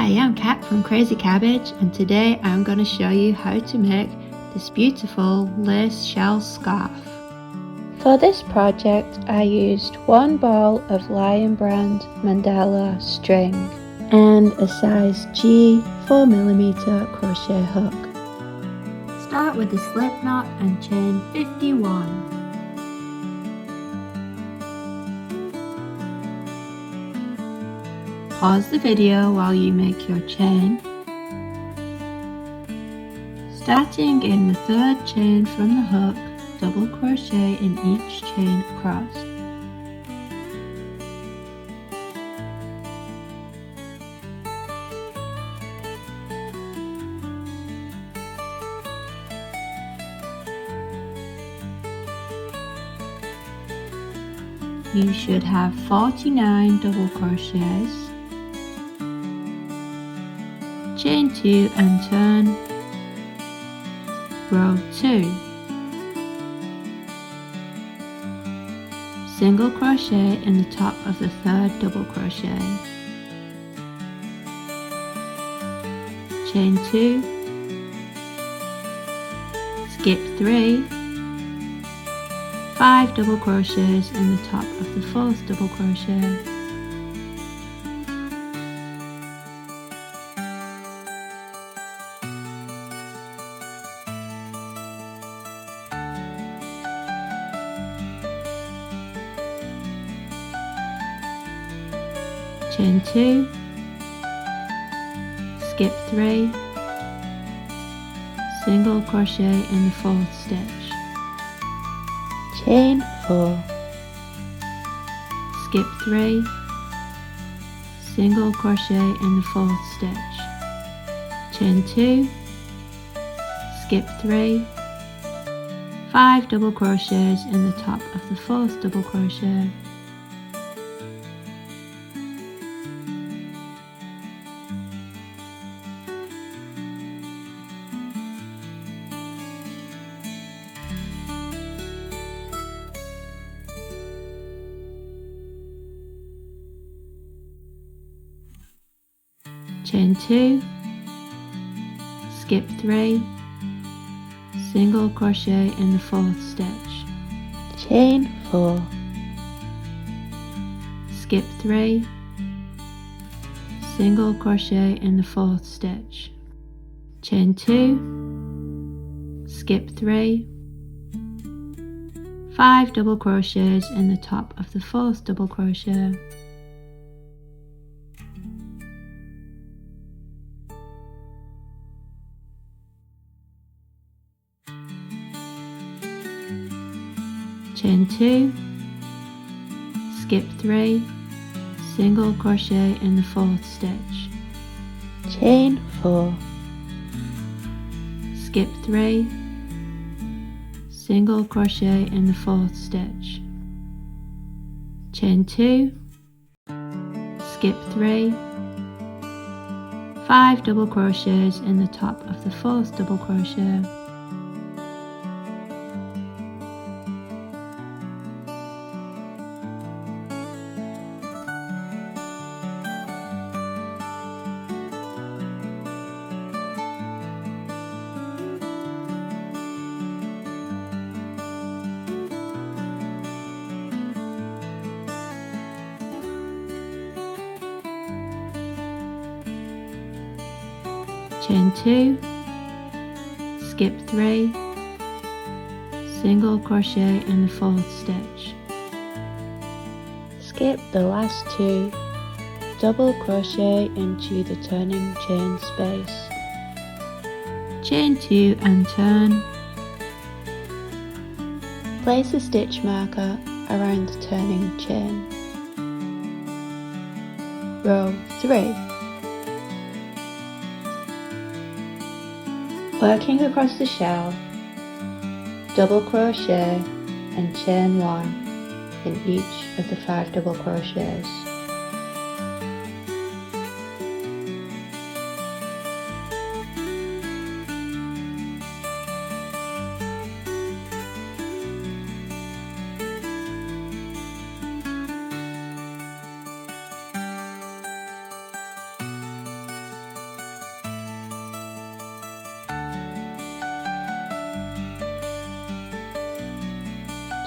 Hi, I'm Kat from Crazy Cabbage, and today I'm going to show you how to make this beautiful lace shell scarf. For this project I used one ball of Lion Brand Mandala string and a size G 4mm crochet hook. Start with the slip knot and chain 51. Pause the video while you make your chain. Starting in the third chain from the hook, double crochet in each chain across. You should have 49 double crochets. Chain 2 and turn, row 2, single crochet in the top of the third double crochet, chain 2, skip 3, 5 double crochets in the top of the fourth double crochet, chain 2, skip 3, single crochet in the fourth stitch, chain 4, skip 3, single crochet in the fourth stitch, chain 2, skip 3, 5 double crochets in the top of the fourth double crochet, chain 2, skip 3, single crochet in the fourth stitch, chain 4, skip 3, single crochet in the fourth stitch, chain 2, skip 3, 5 double crochets in the top of the fourth double crochet, chain 2, skip 3, single crochet in the fourth stitch, chain 4, skip 3, single crochet in the fourth stitch, chain 2, skip 3, 5 double crochets in the top of the fourth double crochet, chain 2, skip 3, single crochet in the fourth stitch, skip the last 2, double crochet into the turning chain space, chain 2 and turn, place a stitch marker around the turning chain, row 3. Working across the shell, double crochet and chain 1 in each of the 5 double crochets.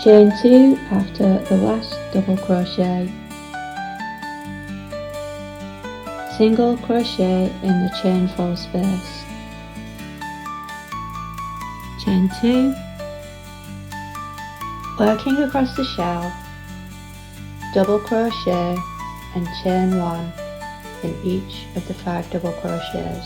Chain 2 after the last double crochet. Single crochet in the chain 4 space. Chain 2, working across the shell, double crochet and chain 1 in each of the 5 double crochets.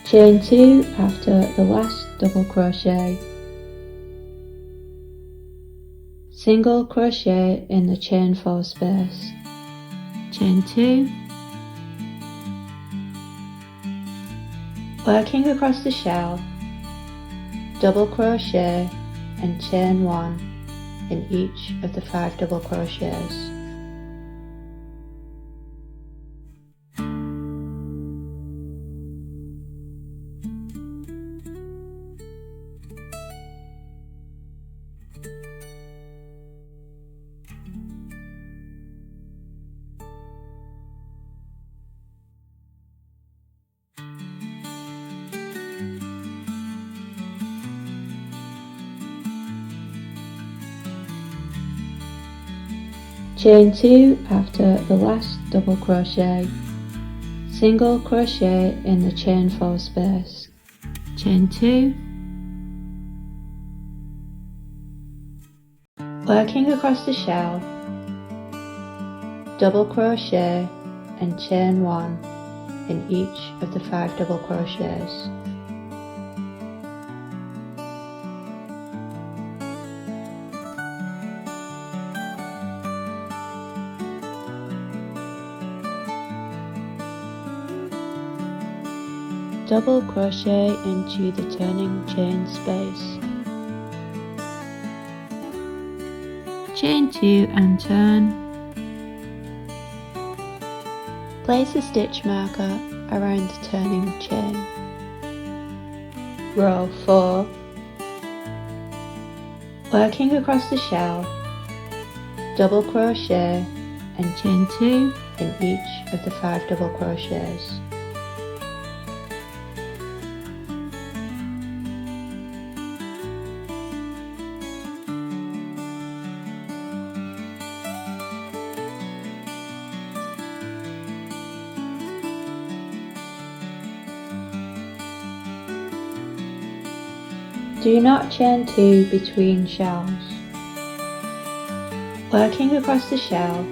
Chain 2 after the last double crochet. Single crochet in the chain 4 space. Chain 2, working across the shell, double crochet and chain 1 in each of the 5 double crochets. Chain 2 after the last double crochet, single crochet in the chain 4 space. Chain 2, working across the shell, double crochet and chain 1 in each of the 5 double crochets. Double crochet into the turning chain space. Chain 2 and turn. Place a stitch marker around the turning chain. Row 4. Working across the shell, double crochet and chain 2 in each of the 5 double crochets. Do not chain 2 between shells. Working across the shell,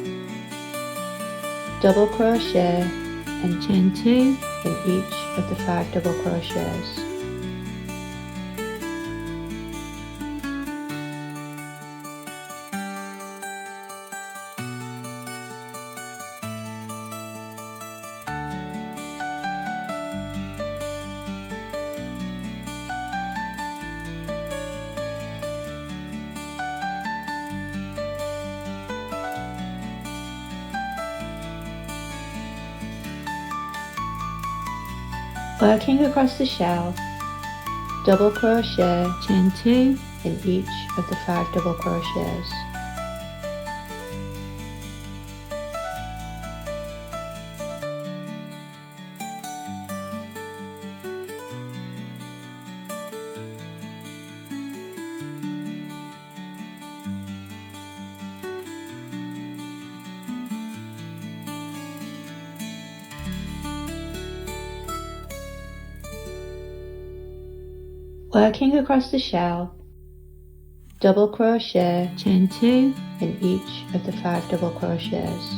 double crochet and chain 2 in each of the 5 double crochets. Working across the shell, double crochet, chain 2 in each of the 5 double crochets. Working across the shell, double crochet, chain 2 in each of the 5 double crochets.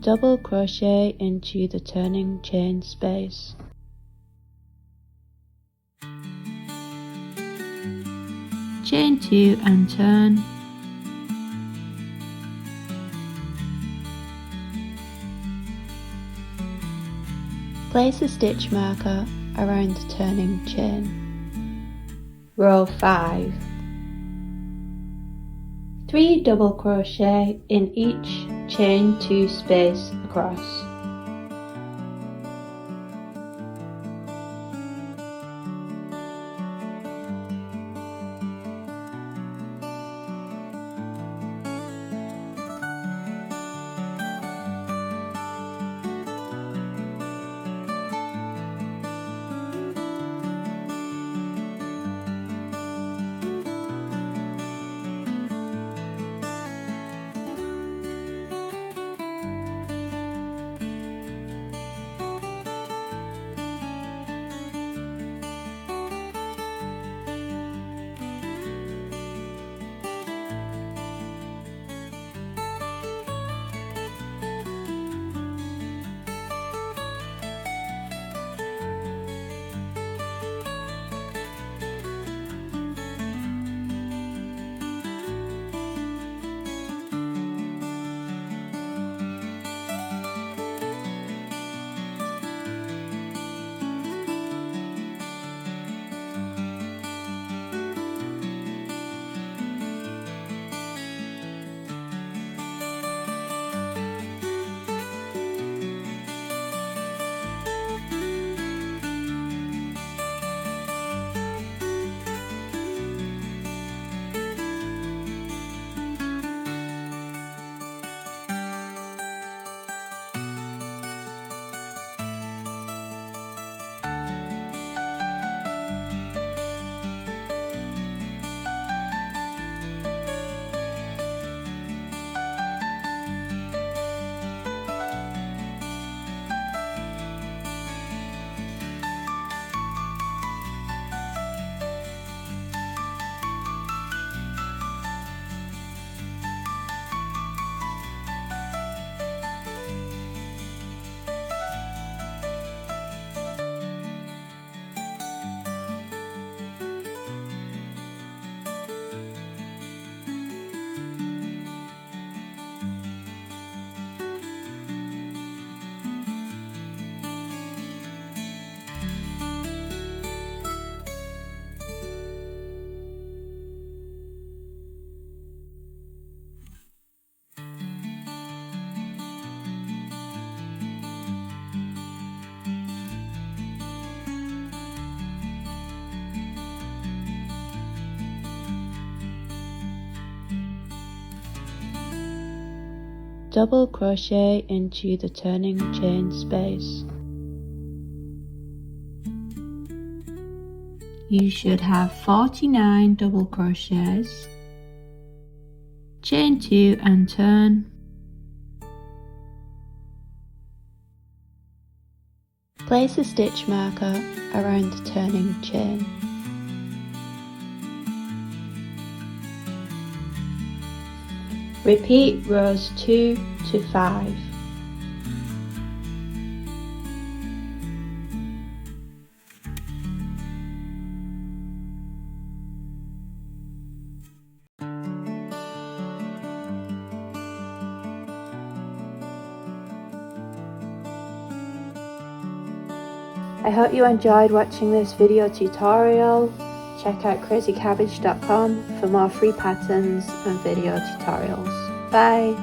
Double crochet into the turning chain space. Chain 2 and turn. Place a stitch marker around the turning chain. Row 5. 3 double crochet in each chain 2 space across. Double crochet into the turning chain space. You should have 49 double crochets. Chain 2 and turn. Place a stitch marker around the turning chain. Repeat rows 2 to 5. I hope you enjoyed watching this video tutorial. Check out crazycabbage.com for more free patterns and video tutorials. Bye!